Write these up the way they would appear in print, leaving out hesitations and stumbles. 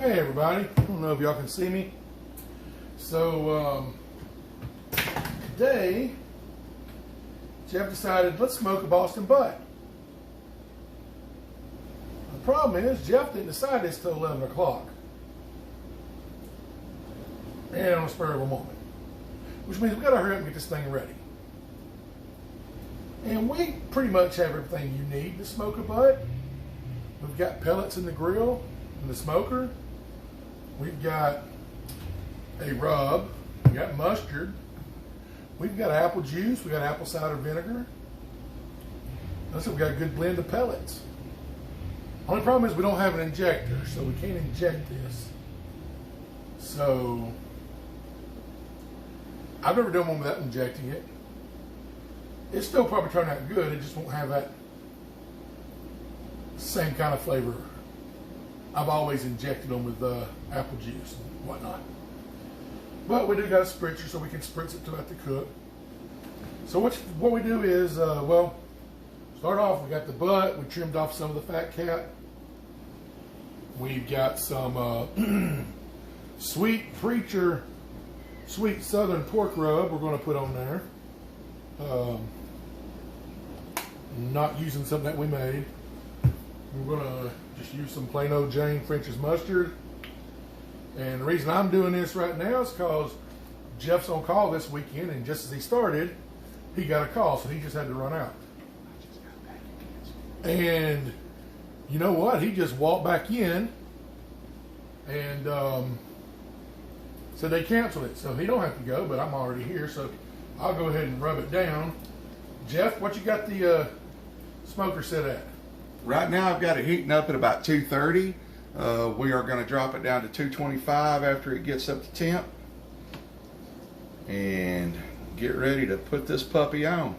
Hey everybody, I don't know if y'all can see me. So today, Jeff decided, let's smoke a Boston butt. The problem is, Jeff didn't decide this till 11 o'clock. And on the spur of a moment. Which means we've got to hurry up and get this thing ready. And we pretty much have everything you need to smoke a butt. We've got pellets in the grill, in the smoker. We've got a rub. We've got mustard. We've got apple juice. We've got apple cider vinegar. That's we've got a good blend of pellets. Only problem is we don't have an injector, so we can't inject this. So I've never done one without injecting it. It's still probably turned out good. It just won't have that same kind of flavor. I've always injected them with apple juice and whatnot. But we do got a spritzer, so we can spritz it throughout the cook. So what we do is, well, start off, we got the butt. We trimmed off some of the fat cap. We've got some sweet southern pork rub we're going to put on there. Not using something that we made. We're going to just use some plain old Jane French's mustard. And the reason I'm doing this right now is because Jeff's on call this weekend, and just as he started, he got a call, so he just had to run out. And you know what? He just walked back in and said they canceled it, so he don't have to go, but I'm already here, so I'll go ahead and rub it down. Jeff, what you got the smoker set at? Right now I've got it heating up at about 230. We are going to drop it down to 225 after it gets up to temp. And get ready to put this puppy on.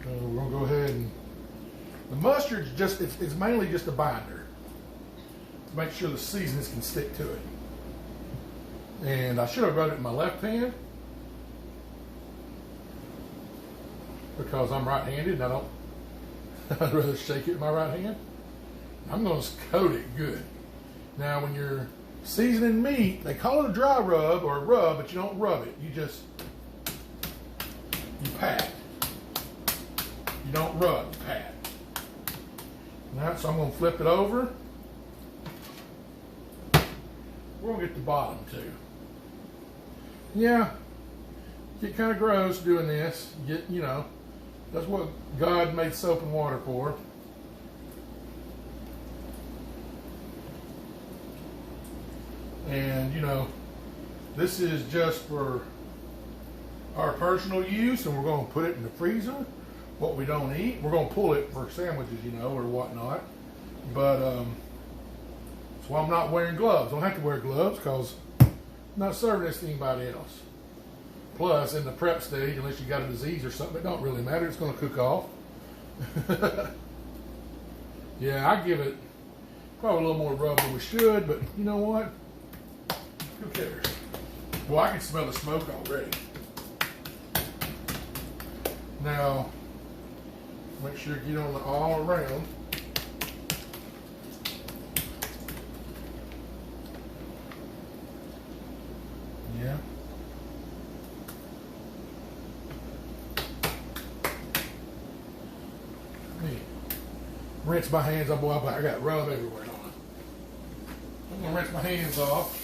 We're going to go ahead and... The mustard's just, it's mainly just a binder. To make sure the seasonings can stick to it. And I should have rubbed it in my left hand. Because I'm right-handed and I don't... I'd rather shake it in my right hand. I'm going to coat it good. Now, when you're seasoning meat, they call it a dry rub or a rub, but you don't rub it. You pat. You don't rub, you pat. All right, so I'm going to flip it over. We're going to get the bottom too. Yeah, get kind of gross doing this. Get, you know, that's what God made soap and water for. And, you know, this is just for our personal use, and we're going to put it in the freezer. What we don't eat, we're going to pull it for sandwiches, you know, or whatnot. But, that's why I'm not wearing gloves. I don't have to wear gloves because I'm not serving this to anybody else. Plus, in the prep stage, unless you got a disease or something, it don't really matter. It's going to cook off. Yeah, I give it probably a little more rub than we should, but you know what? Who cares? Well, I can smell the smoke already. Now, make sure you get on all around. Yeah. Rinse my hands. Boy, I got rub everywhere on it. I'm gonna rinse my hands off.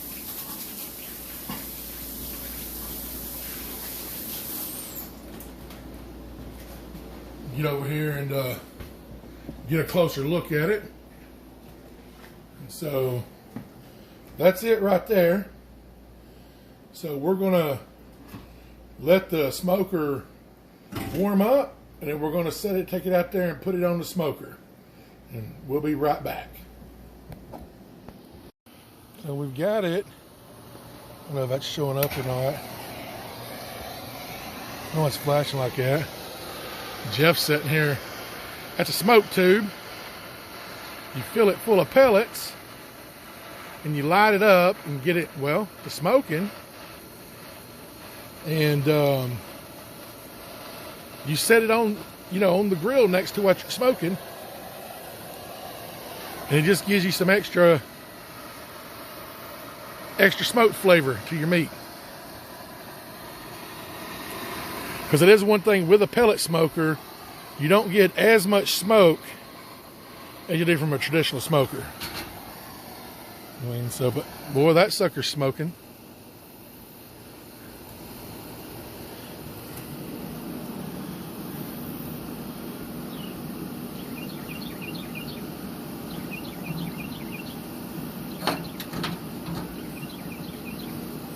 Get over here and get a closer look at it. And so that's it right there. So we're gonna let the smoker warm up, and then we're gonna set it, take it out there and put it on the smoker. And we'll be right back. So we've got it. I don't know if that's showing up or not. Oh, it's flashing like that. Jeff's sitting here. That's a smoke tube. You fill it full of pellets and you light it up and get it, well, to smoking. And you set it on, you know, on the grill next to what you're smoking. And it just gives you some extra extra smoked flavor to your meat. Because it is one thing with a pellet smoker, you don't get as much smoke as you do from a traditional smoker. I mean, so, but boy, that sucker's smoking.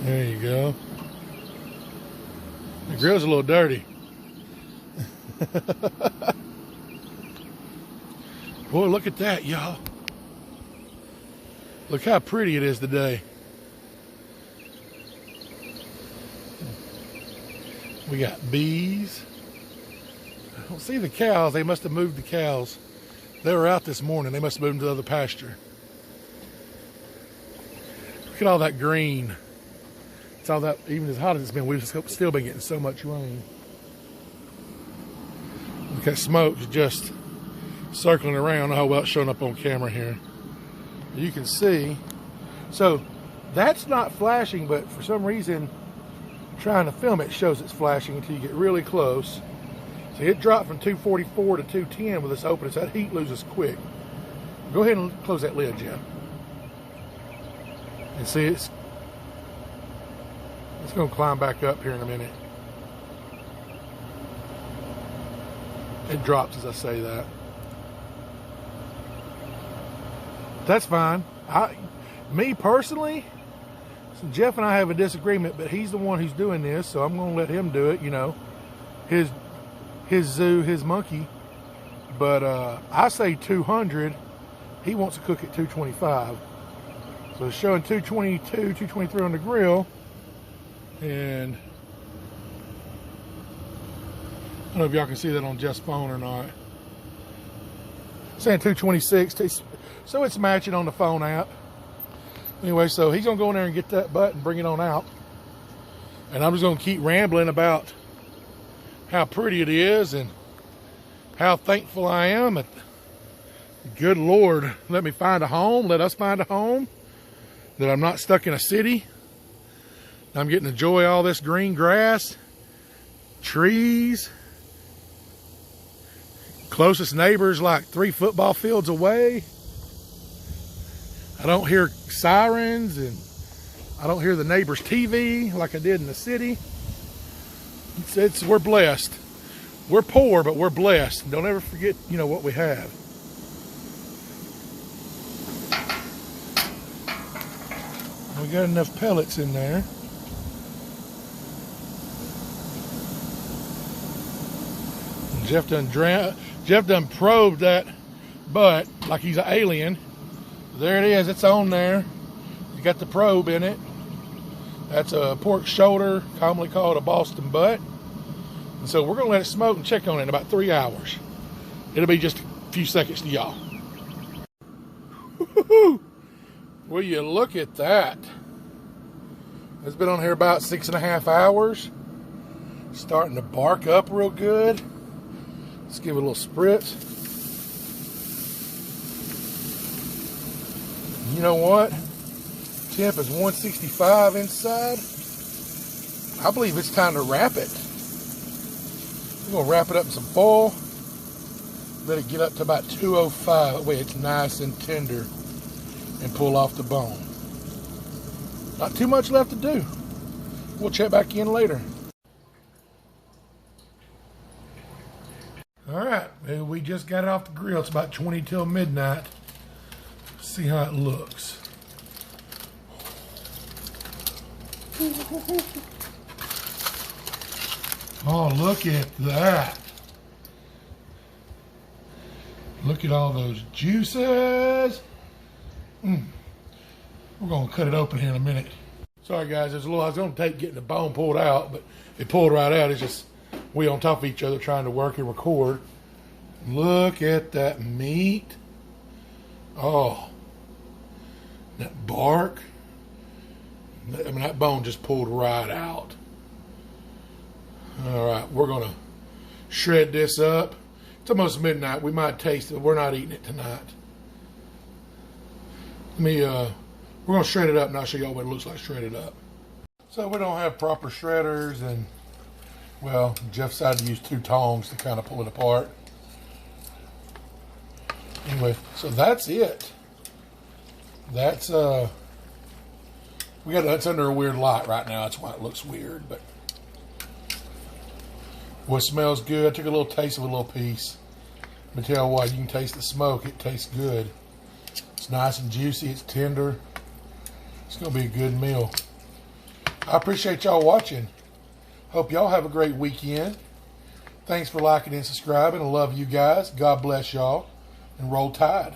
There you go. The grill's a little dirty. Boy, look at that, y'all. Look how pretty it is today. We got bees. I don't see the cows. They must have moved the cows. They were out this morning. They must have moved to the other pasture. Look at all that green. It's all that, even as hot as it's been, we've still been getting so much rain. Look at smoke's just circling around. I don't know how well it's showing up on camera here. You can see. So that's not flashing, but for some reason, trying to film it shows it's flashing until you get really close. So it dropped from 244 to 210 with this open. So that heat loses quick. Go ahead and close that lid, Jim. And see, it's going to climb back up here in a minute. It drops as I say that. That's fine. Me personally, Jeff and I have a disagreement, but he's the one who's doing this, so I'm going to let him do it. You know, his zoo, his monkey. But I say 200. He wants to cook at 225. So it's showing 222, 223 on the grill. And I don't know if y'all can see that on Jeff's phone or not. It's saying 226, so it's matching on the phone app. Anyway, so he's gonna go in there and get that butt and bring it on out. And I'm just gonna keep rambling about how pretty it is and how thankful I am. And good Lord, let me find a home, let us find a home, that I'm not stuck in a city. I'm getting to enjoy all this green grass, trees. Closest neighbor's like 3 football fields away. I don't hear sirens and I don't hear the neighbor's TV like I did in the city. We're blessed. We're poor, but we're blessed. Don't ever forget, you know, what we have. We got enough pellets in there. Jeff done probed that butt like he's an alien. There it is, it's on there. You got the probe in it. That's a pork shoulder, commonly called a Boston butt. And so we're gonna let it smoke and check on it in about 3 hours. It'll be just a few seconds to y'all. Will you look at that? It's been on here about 6.5 hours. Starting to bark up real good. Let's give it a little spritz. You know what? Temp is 165 inside. I believe it's time to wrap it. We're going to wrap it up in some foil. Let it get up to about 205. That way it's nice and tender. And pull off the bone. Not too much left to do. We'll check back in later. All right, we just got it off the grill. It's about 20 till midnight. See how it looks. Oh, look at that. Look at all those juices. We're gonna cut it open here in a minute. Sorry guys, there's a little, I was gonna take getting the bone pulled out, but it pulled right out. It's just, we on top of each other trying to work and record. Look at that meat. Oh, that bark. I mean, that bone just pulled right out. All right, we're gonna shred this up. It's almost midnight. We might taste it. We're not eating it tonight. Let me We're going to shred it up and I'll show y'all what it looks like shredded up. So we don't have proper shredders, and well, Jeff decided to use 2 tongs to kind of pull it apart. Anyway, so that's it. That's it's under a weird light right now. That's why it looks weird, but well, it smells good. I took a little taste of a little piece. But tell you what, you can taste the smoke. It tastes good. It's nice and juicy. It's tender. It's going to be a good meal. I appreciate y'all watching. Hope y'all have a great weekend. Thanks for liking and subscribing. I love you guys. God bless y'all. And roll tide.